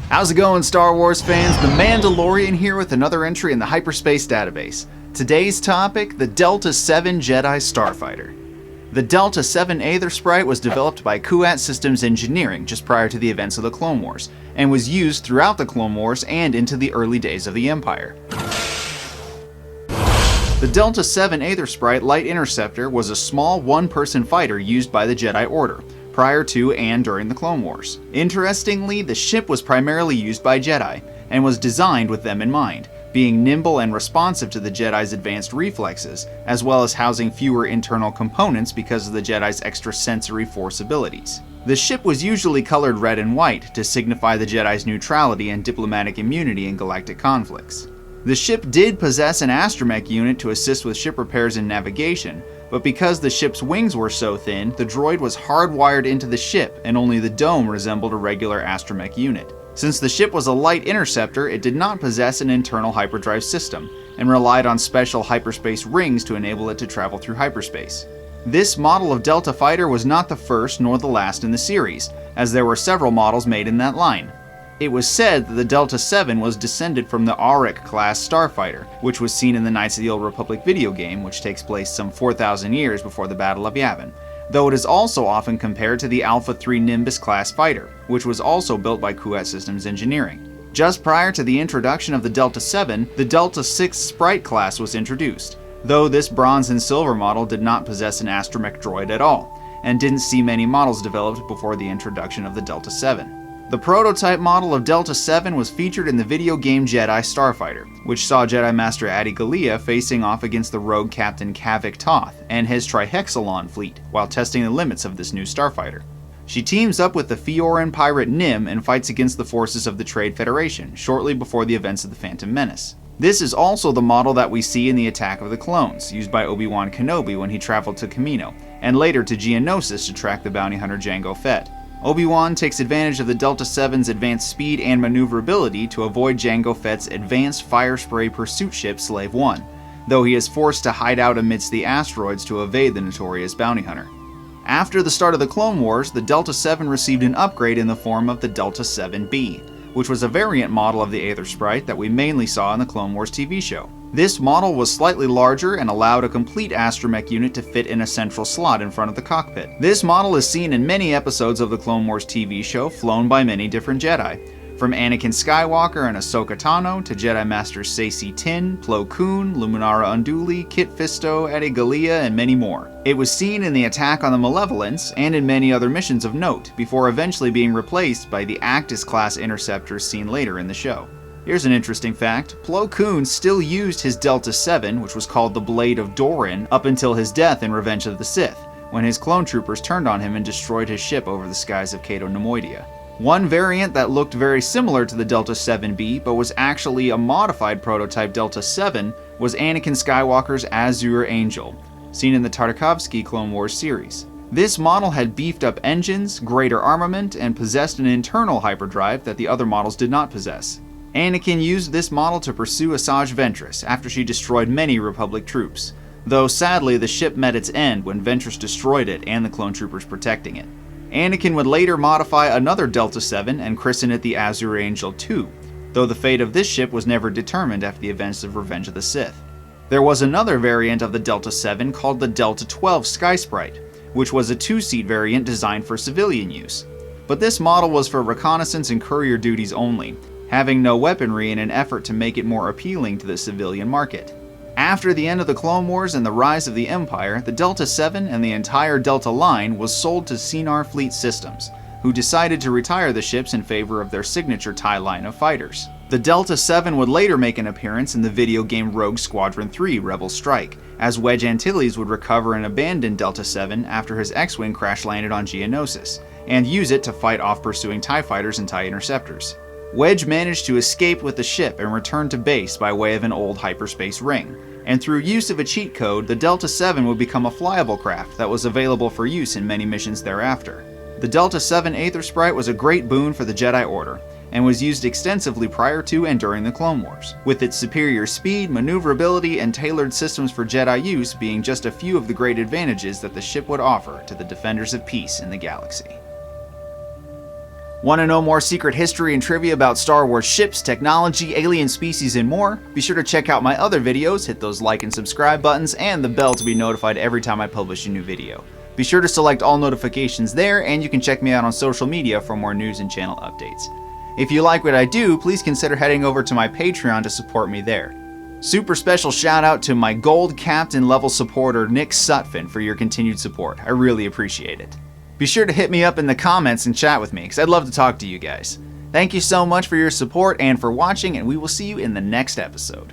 How's it going, Star Wars fans? The Mandalorian here with another entry in the Hyperspace Database. Today's topic, the Delta-7 Jedi Starfighter. The Delta-7 Aethersprite was developed by Kuat Systems Engineering just prior to the events of the Clone Wars, and was used throughout the Clone Wars and into the early days of the Empire. The Delta-7 Aethersprite Light Interceptor was a small one-person fighter used by the Jedi Order, prior to and during the Clone Wars. Interestingly, the ship was primarily used by Jedi, and was designed with them in mind, being nimble and responsive to the Jedi's advanced reflexes, as well as housing fewer internal components because of the Jedi's extrasensory force abilities. The ship was usually colored red and white to signify the Jedi's neutrality and diplomatic immunity in galactic conflicts. The ship did possess an astromech unit to assist with ship repairs and navigation, but because the ship's wings were so thin, the droid was hardwired into the ship and only the dome resembled a regular astromech unit. Since the ship was a light interceptor, it did not possess an internal hyperdrive system, and relied on special hyperspace rings to enable it to travel through hyperspace. This model of Delta fighter was not the first nor the last in the series, as there were several models made in that line. It was said that the Delta-7 was descended from the Auric-class starfighter, which was seen in the Knights of the Old Republic video game, which takes place some 4,000 years before the Battle of Yavin, though it is also often compared to the Alpha 3 Nimbus-class fighter, which was also built by Kuat Systems Engineering. Just prior to the introduction of the Delta-7, the Delta-6 Sprite class was introduced, though this bronze and silver model did not possess an astromech droid at all, and didn't see many models developed before the introduction of the Delta-7. The prototype model of Delta-7 was featured in the video game Jedi Starfighter, which saw Jedi Master Adi Gallia facing off against the rogue Captain Kavik Toth and his Trihexalon fleet while testing the limits of this new starfighter. She teams up with the Fioran pirate Nim and fights against the forces of the Trade Federation shortly before the events of the Phantom Menace. This is also the model that we see in the Attack of the Clones, used by Obi-Wan Kenobi when he traveled to Kamino, and later to Geonosis to track the bounty hunter Jango Fett. Obi-Wan takes advantage of the Delta-7's advanced speed and maneuverability to avoid Jango Fett's advanced fire spray pursuit ship Slave 1, though he is forced to hide out amidst the asteroids to evade the notorious bounty hunter. After the start of the Clone Wars, the Delta-7 received an upgrade in the form of the Delta-7B, which was a variant model of the Aethersprite that we mainly saw in the Clone Wars TV show. This model was slightly larger and allowed a complete astromech unit to fit in a central slot in front of the cockpit. This model is seen in many episodes of the Clone Wars TV show, flown by many different Jedi, from Anakin Skywalker and Ahsoka Tano to Jedi Masters Saesee Tiin, Plo Koon, Luminara Unduli, Kit Fisto, Adi Gallia, and many more. It was seen in the Attack on the Malevolence and in many other missions of note, before eventually being replaced by the Actis-class interceptors seen later in the show. Here's an interesting fact. Plo Koon still used his Delta-7, which was called the Blade of Doran, up until his death in Revenge of the Sith, when his clone troopers turned on him and destroyed his ship over the skies of Cato Nemoidia. One variant that looked very similar to the Delta-7B, but was actually a modified prototype Delta-7, was Anakin Skywalker's Azure Angel, seen in the Tartakovsky Clone Wars series. This model had beefed up engines, greater armament, and possessed an internal hyperdrive that the other models did not possess. Anakin used this model to pursue Asajj Ventress after she destroyed many Republic troops, though sadly the ship met its end when Ventress destroyed it and the clone troopers protecting it. Anakin would later modify another Delta-7 and christen it the Azure Angel II, though the fate of this ship was never determined after the events of Revenge of the Sith. There was another variant of the Delta-7 called the Delta-12 Sky Sprite, which was a two-seat variant designed for civilian use. But this model was for reconnaissance and courier duties only, having no weaponry in an effort to make it more appealing to the civilian market. After the end of the Clone Wars and the rise of the Empire, the Delta-7 and the entire Delta line was sold to Cinar Fleet Systems, who decided to retire the ships in favor of their signature TIE line of fighters. The Delta-7 would later make an appearance in the video game Rogue Squadron 3 Rebel Strike, as Wedge Antilles would recover and abandon Delta-7 after his X-Wing crash-landed on Geonosis, and use it to fight off pursuing TIE fighters and TIE interceptors. Wedge managed to escape with the ship and return to base by way of an old hyperspace ring, and through use of a cheat code, the Delta-7 would become a flyable craft that was available for use in many missions thereafter. The Delta-7 Aethersprite was a great boon for the Jedi Order, and was used extensively prior to and during the Clone Wars, with its superior speed, maneuverability, and tailored systems for Jedi use being just a few of the great advantages that the ship would offer to the defenders of peace in the galaxy. Want to know more secret history and trivia about Star Wars ships, technology, alien species, and more? Be sure to check out my other videos, hit those like and subscribe buttons, and the bell to be notified every time I publish a new video. Be sure to select all notifications there, and you can check me out on social media for more news and channel updates. If you like what I do, please consider heading over to my Patreon to support me there. Super special shout out to my Gold Captain level supporter Nick Sutphin for your continued support. I really appreciate it. Be sure to hit me up in the comments and chat with me, because I'd love to talk to you guys. Thank you so much for your support and for watching, and we will see you in the next episode.